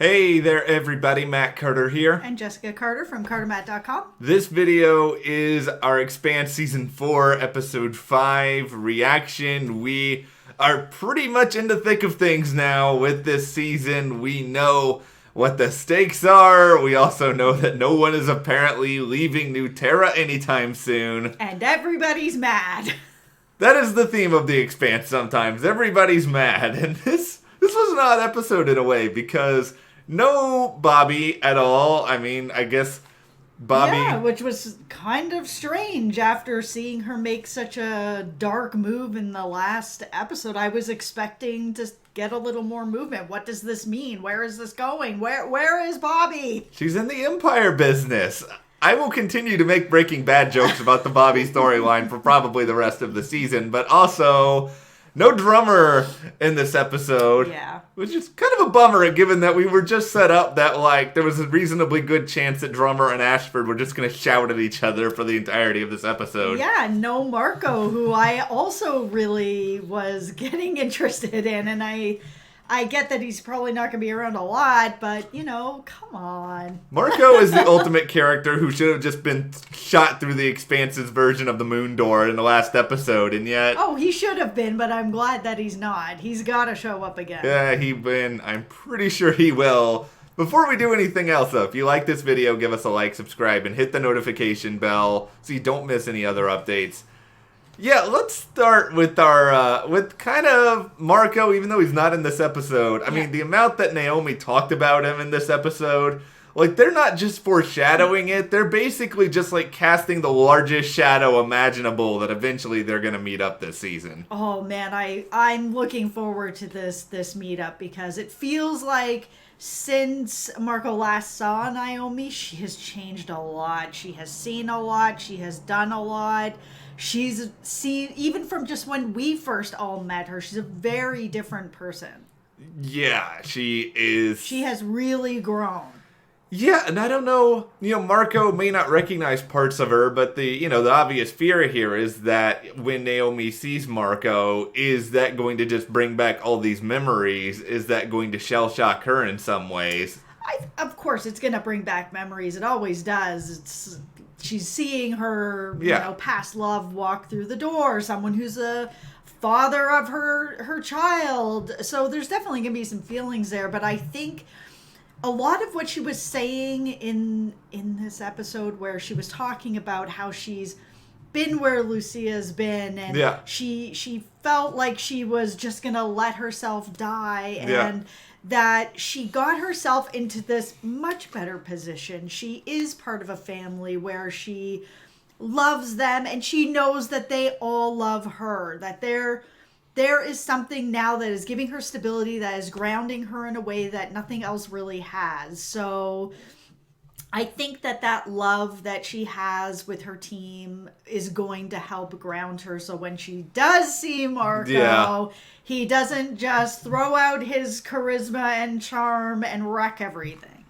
Hey there everybody, Matt Carter here. And Jessica Carter from CarterMatt.com. This video is our Expanse Season 4, Episode 5 reaction. We are pretty much in the thick of things now with this season. We know what the stakes are. We also know that no one is apparently leaving New Terra anytime soon. And everybody's mad. That is the theme of the Expanse sometimes. Everybody's mad. And this was an odd episode in a way because no Bobby at all. I mean, I guess Bobby... Yeah, which was kind of strange after seeing her make such a dark move in the last episode. I was expecting to get a little more movement. What does this mean? Where is this going? Where is Bobby? She's in the Empire business. I will continue to make Breaking Bad jokes about the Bobby storyline for probably the rest of the season, but also no drummer in this episode. Yeah. Which is kind of a bummer given that we were just set up that like there was a reasonably good chance that Drummer and Ashford were just going to shout at each other for the entirety of this episode. Yeah, no Marco, who I also really was getting interested in, and I get that he's probably not going to be around a lot, but, you know, come on. Marco is the ultimate character who should have just been shot through the Expanse's version of the moon door in the last episode, and yet... Oh, he should have been, but I'm glad that he's not. He's got to show up again. Yeah, I'm pretty sure he will. Before we do anything else, though, if you like this video, give us a like, subscribe, and hit the notification bell so you don't miss any other updates. Yeah, let's start with our, with kind of Marco, even though he's not in this episode. I mean, the amount that Naomi talked about him in this episode, like, they're not just foreshadowing it, they're basically just, like, casting the largest shadow imaginable that eventually they're gonna meet up this season. Oh, man, I'm looking forward to this meetup because it feels like since Marco last saw Naomi, she has changed a lot. She has seen a lot. She has done a lot. She's seen, even from just when we first all met her, she's a very different person. Yeah, she is. She has really grown. Yeah, and I don't know, Marco may not recognize parts of her, but the obvious fear here is that when Naomi sees Marco, is that going to just bring back all these memories? Is that going to shell shock her in some ways? Of course, it's going to bring back memories. It always does. She's seeing her, past love walk through the door, someone who's a father of her child. So there's definitely going to be some feelings there, but I think a lot of what she was saying in this episode where she was talking about how she's been where Lucia's been and she felt like she was just going to let herself die and that she got herself into this much better position. She is part of a family where she loves them and she knows that they all love her, that there is something now that is giving her stability, that is grounding her in a way that nothing else really has. So I think that love that she has with her team is going to help ground her. So when she does see Marco, he doesn't just throw out his charisma and charm and wreck everything.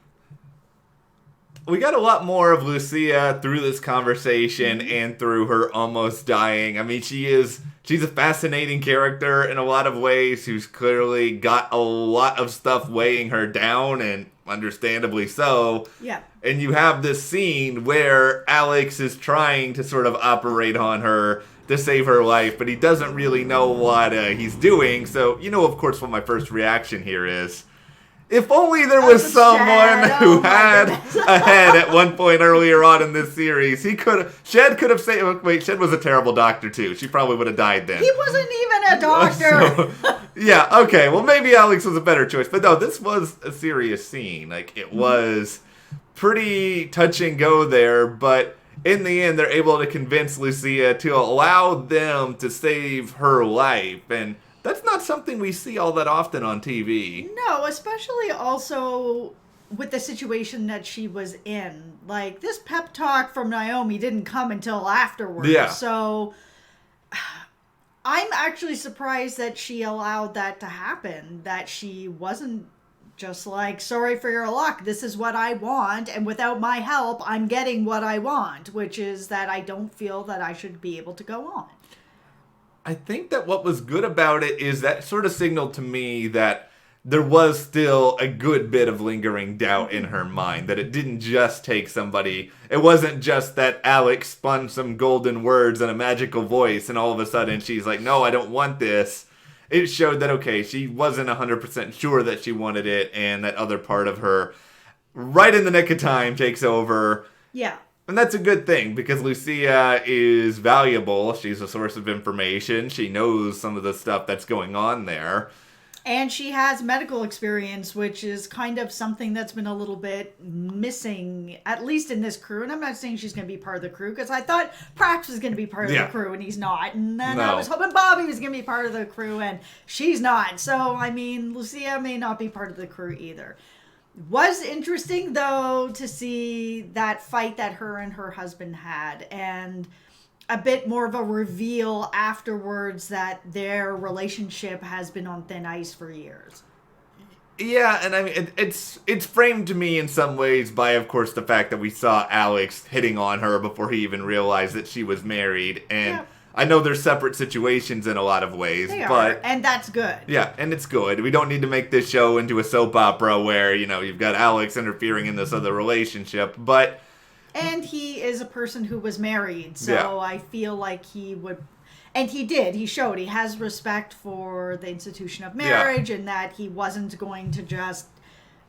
We got a lot more of Lucia through this conversation and through her almost dying. I mean, she's a fascinating character in a lot of ways who's clearly got a lot of stuff weighing her down, and understandably so. Yeah. And you have this scene where Alex is trying to sort of operate on her to save her life, but he doesn't really know what he's doing. So, of course, what my first reaction here is, if only there was someone who had a head at one point earlier on in this series. Shed could have saved... Wait, Shed was a terrible doctor, too. She probably would have died then. He wasn't even a doctor. Yeah, okay. Well, maybe Alex was a better choice. But no, this was a serious scene. Like, it was pretty touch and go there. But in the end, they're able to convince Lucia to allow them to save her life. And that's not something we see all that often on TV. No, especially also with the situation that she was in. Like, this pep talk from Naomi didn't come until afterwards. Yeah. So I'm actually surprised that she allowed that to happen. That she wasn't just like, sorry for your luck, this is what I want, and without my help, I'm getting what I want, which is that I don't feel that I should be able to go on. I think that what was good about it is that sort of signaled to me that there was still a good bit of lingering doubt in her mind, that it didn't just take somebody. It wasn't just that Alex spun some golden words and a magical voice and all of a sudden she's like, no, I don't want this. It showed that, okay, she wasn't 100% sure that she wanted it, and that other part of her, right in the nick of time, takes over. Yeah. And that's a good thing, because Lucia is valuable. She's a source of information. She knows some of the stuff that's going on there. And she has medical experience, which is kind of something that's been a little bit missing, at least in this crew. And I'm not saying she's going to be part of the crew, because I thought Prax was going to be part of the crew, and he's not. And then I was hoping Bobby was going to be part of the crew, and she's not. So, I mean, Lucia may not be part of the crew either. Was interesting, though, to see that fight that her and her husband had, and a bit more of a reveal afterwards that their relationship has been on thin ice for years. Yeah, and I mean, it's framed to me in some ways by, of course, the fact that we saw Alex hitting on her before he even realized that she was married, and yeah. I know they're separate situations in a lot of ways, but and that's good. Yeah, and it's good. We don't need to make this show into a soap opera where, you know, you've got Alex interfering in this other relationship, but... And he is a person who was married, so I feel like he would... And he did. He showed he has respect for the institution of marriage, and that he wasn't going to just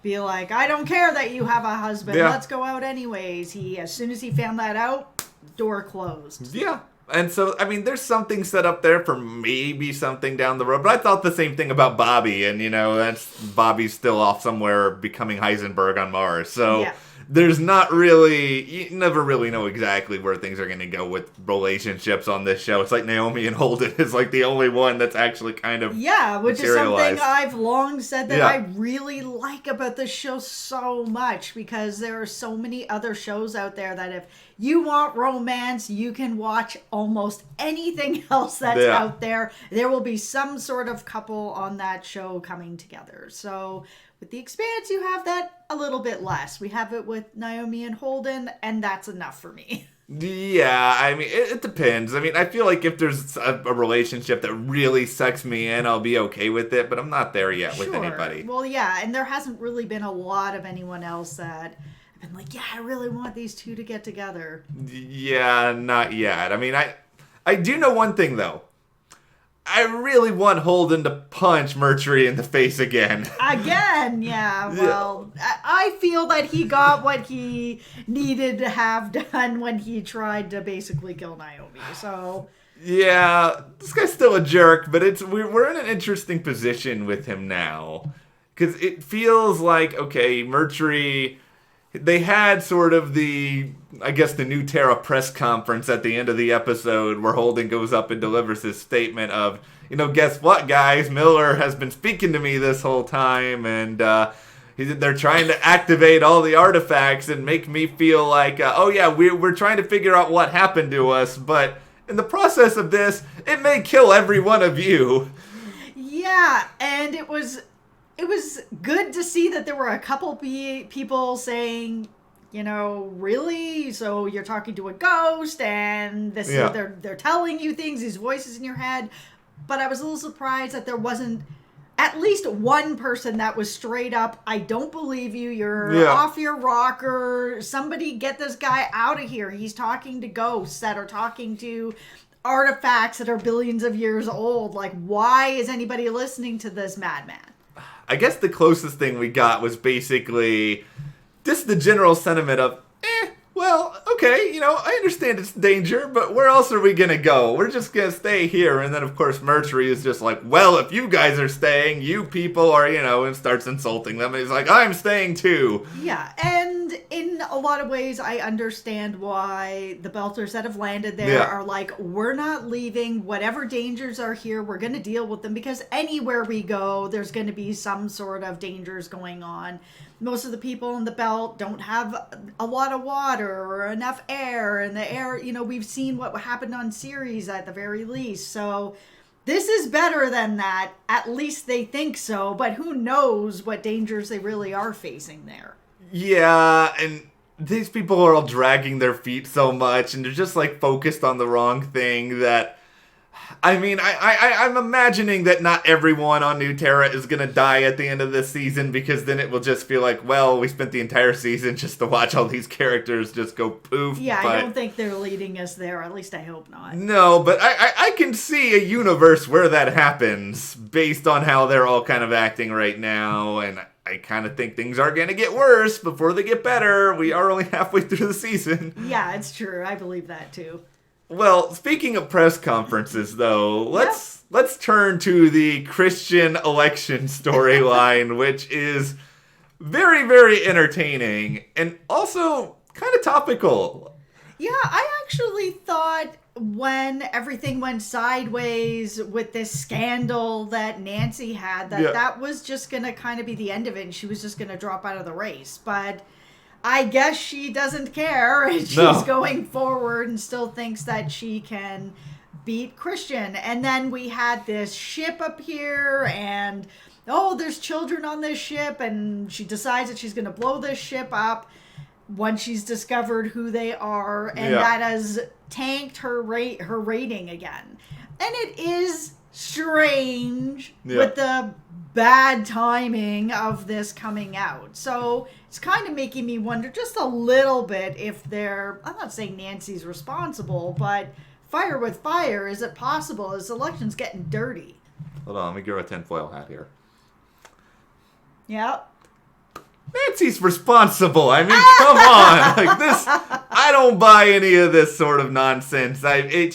be like, I don't care that you have a husband, let's go out anyways. As soon as he found that out, door closed. Yeah. And so, I mean, there's something set up there for maybe something down the road. But I thought the same thing about Bobby. And, you know, Bobby's still off somewhere becoming Heisenberg on Mars. So there's not really, you never really know exactly where things are going to go with relationships on this show. It's like Naomi and Holden is like the only one that's actually kind of which is something I've long said that I really like about this show so much, because there are so many other shows out there that if you want romance, you can watch almost anything else that's out there. There will be some sort of couple on that show coming together. So with The Expanse, you have that a little bit less. We have it with Naomi and Holden, and that's enough for me. Yeah, I mean, it depends. I mean, I feel like if there's a relationship that really sucks me in, I'll be okay with it, but I'm not there yet with anybody. Well, yeah, and there hasn't really been a lot of anyone else that I've been like, yeah, I really want these two to get together. Yeah, not yet. I mean, I do know one thing, though. I really want Holden to punch Mercury in the face again. Again, yeah. Well, I feel that he got what he needed to have done when he tried to basically kill Naomi. So yeah, this guy's still a jerk, but we're in an interesting position with him now, because it feels like, okay, Mercury. They had sort of the new Terra press conference at the end of the episode where Holden goes up and delivers his statement of, you know, guess what, guys? Miller has been speaking to me this whole time, and they're trying to activate all the artifacts and make me feel like, we're trying to figure out what happened to us, but in the process of this, it may kill every one of you. Yeah, and it was good to see that there were a couple people saying, you know, really? So you're talking to a ghost, and they're telling you things, these voices in your head. But I was a little surprised that there wasn't at least one person that was straight up, I don't believe you, you're off your rocker, somebody get this guy out of here. He's talking to ghosts that are talking to artifacts that are billions of years old. Like, why is anybody listening to this madman? I guess the closest thing we got was basically just the general sentiment of, well, okay, you know, I understand it's danger, but where else are we going to go? We're just going to stay here. And then, of course, Mercury is just like, well, if you guys are staying, you people are, you know, and starts insulting them. And he's like, I'm staying too. Yeah, and in a lot of ways, I understand why the Belters that have landed there are like, we're not leaving. Whatever dangers are here, we're going to deal with them, because anywhere we go, there's going to be some sort of dangers going on. Most of the people in the belt don't have a lot of water or enough air, and the air, you know, we've seen what happened on Ceres at the very least. So this is better than that. At least they think so, but who knows what dangers they really are facing there. Yeah, and these people are all dragging their feet so much, and they're just like focused on the wrong thing that I mean, I'm imagining that not everyone on New Terra is going to die at the end of this season, because then it will just feel like, well, we spent the entire season just to watch all these characters just go poof. Yeah, I don't think they're leading us there. At least I hope not. No, but I can see a universe where that happens based on how they're all kind of acting right now, and I kind of think things are going to get worse before they get better. We are only halfway through the season. Yeah, it's true. I believe that too. Well, speaking of press conferences, though, let's turn to the Christian election storyline, which is very, very entertaining and also kind of topical. Yeah, I actually thought when everything went sideways with this scandal that Nancy had, that was just going to kind of be the end of it, and she was just going to drop out of the race. But I guess she doesn't care, and she's going forward and still thinks that she can beat Christian. And then we had this ship up here, and there's children on this ship, and she decides that she's going to blow this ship up once she's discovered who they are, and that has tanked her rating again. And it is strange with the bad timing of this coming out. So it's kind of making me wonder just a little bit if I'm not saying Nancy's responsible, but fire with fire, is it possible? This election's getting dirty. Hold on, let me get a tinfoil hat here. Yep. Nancy's responsible. I mean, come on. Like this, I don't buy any of this sort of nonsense.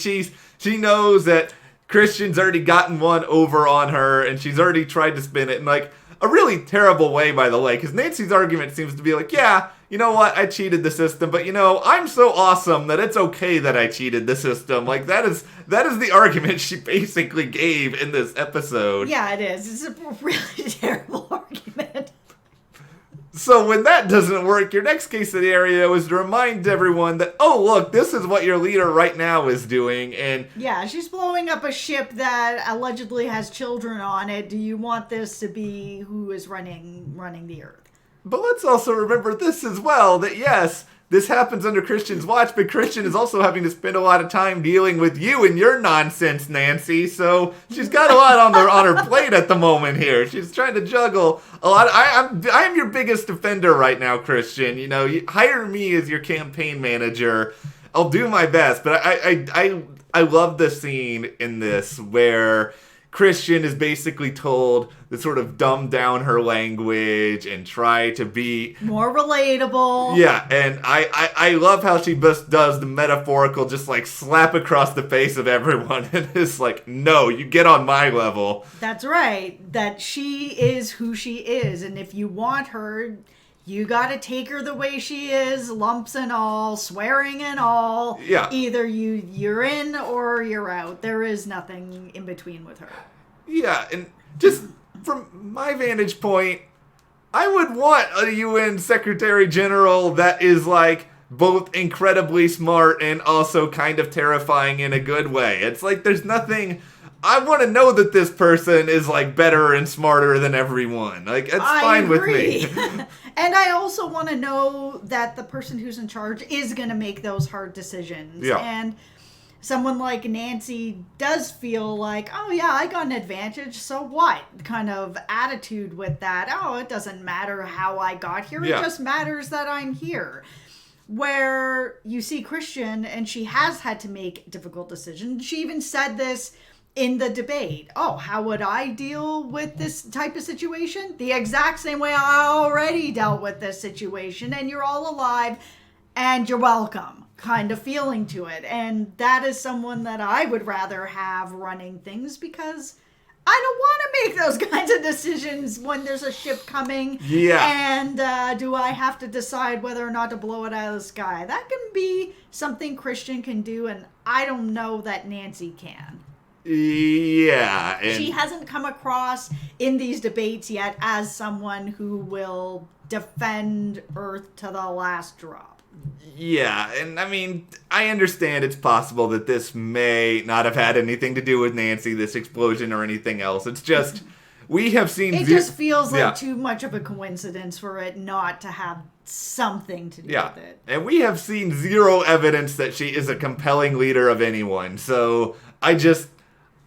She knows that Christian's already gotten one over on her, and she's already tried to spin it in like a really terrible way, by the way, because Nancy's argument seems to be like, yeah, you know what, I cheated the system, but I'm so awesome that it's okay that I cheated the system. Like that is the argument she basically gave in this episode. Yeah, it is. It's a really terrible argument. So when that doesn't work, your next case scenario is to remind everyone that, oh, look, this is what your leader right now is doing. And yeah, she's blowing up a ship that allegedly has children on it. Do you want this to be who is running the Earth? But let's also remember this as well, that yes, this happens under Christian's watch, but Christian is also having to spend a lot of time dealing with you and your nonsense, Nancy. So she's got a lot on her plate at the moment here. She's trying to juggle a lot. I'm your biggest defender right now, Christian. You hire me as your campaign manager. I'll do my best. But I love the scene in this where Christian is basically told to sort of dumb down her language and try to be more relatable. Yeah, and I love how she just does the metaphorical, just like slap across the face of everyone, and is like, no, you get on my level. That's right, that she is who she is, and if you want her, you gotta take her the way she is, lumps and all, swearing and all. Yeah. Either you're in or you're out. There is nothing in between with her. Yeah, and just from my vantage point, I would want a UN Secretary General that is like both incredibly smart and also kind of terrifying in a good way. It's like there's nothing. I want to know that this person is like better and smarter than everyone. Like it's fine with me. And I also want to know that the person who's in charge is going to make those hard decisions. Yeah. And someone like Nancy does feel like, oh yeah, I got an advantage, so what? Kind of attitude with that. Oh, it doesn't matter how I got here. Yeah. It just matters that I'm here. Where you see Christian, and she has had to make difficult decisions. She even said this in the debate. Oh, how would I deal with this type of situation? The exact same way I already dealt with this situation, and you're all alive, and you're welcome, kind of feeling to it. And that is someone that I would rather have running things, because I don't want to make those kinds of decisions when there's a ship coming. Yeah. And do I have to decide whether or not to blow it out of the sky? That can be something Christian can do, and I don't know that Nancy can. Yeah. And she hasn't come across in these debates yet as someone who will defend Earth to the last drop. Yeah, and I mean, I understand it's possible that this may not have had anything to do with Nancy, this explosion or anything else. It's just, we have seen... It just feels like too much of a coincidence for it not to have something to do with it. And we have seen zero evidence that she is a compelling leader of anyone. So,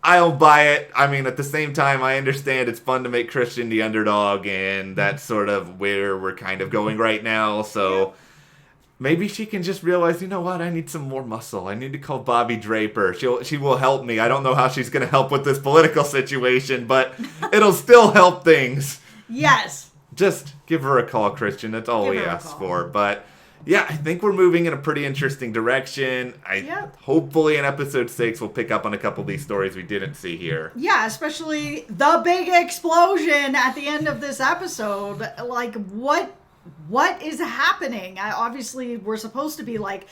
I'll buy it. I mean, at the same time, I understand it's fun to make Christian the underdog, and that's sort of where we're kind of going right now. So maybe she can just realize, you know what? I need some more muscle. I need to call Bobby Draper. She will help me. I don't know how she's going to help with this political situation, but it'll still help things. Yes. Just give her a call, Christian. That's all we ask for. But yeah, I think we're moving in a pretty interesting direction. Hopefully in episode 6 we'll pick up on a couple of these stories we didn't see here. Yeah, especially the big explosion at the end of this episode. Like, what is happening? Obviously, we're supposed to be like,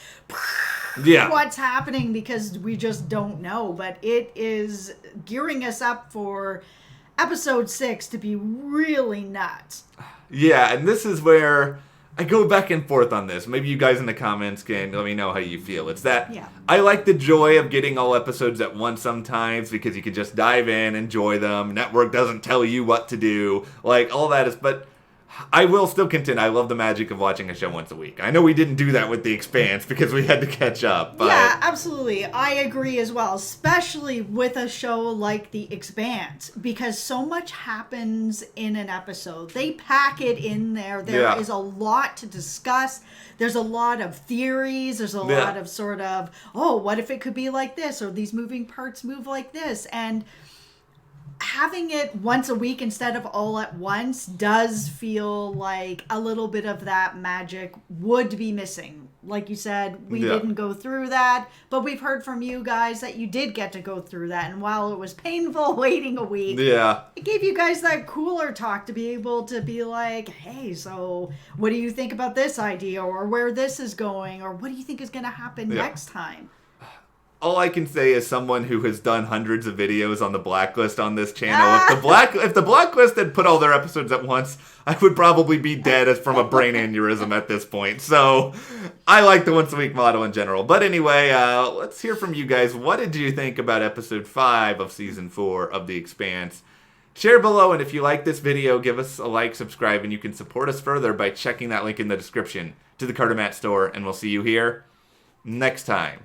what's happening, because we just don't know. But it is gearing us up for episode 6 to be really nuts. Yeah, and this is where I go back and forth on this. Maybe you guys in the comments can let me know how you feel. It's that I like the joy of getting all episodes at once sometimes, because you can just dive in, enjoy them. Network doesn't tell you what to do. Like, all that is... But I will still contend, I love the magic of watching a show once a week. I know we didn't do that with The Expanse because we had to catch up. But... Yeah, absolutely. I agree as well, especially with a show like The Expanse, because so much happens in an episode. They pack it in there. There is a lot to discuss. There's a lot of theories. There's a lot of sort of, what if it could be like this? Or these moving parts move like this? And having it once a week instead of all at once does feel like a little bit of that magic would be missing. Like you said, we didn't go through that, but we've heard from you guys that you did get to go through that. And while it was painful waiting a week, it gave you guys that cooler talk to be able to be like, hey, so what do you think about this idea, or where this is going, or what do you think is going to happen next time? All I can say is someone who has done hundreds of videos on the Blacklist on this channel. If the Blacklist had put all their episodes at once, I would probably be dead from a brain aneurysm at this point. So I like the once a week model in general. But anyway, let's hear from you guys. What did you think about episode 5 of season 4 of The Expanse? Share below, and if you like this video, give us a like, subscribe, and you can support us further by checking that link in the description to the Carter Matt store, and we'll see you here next time.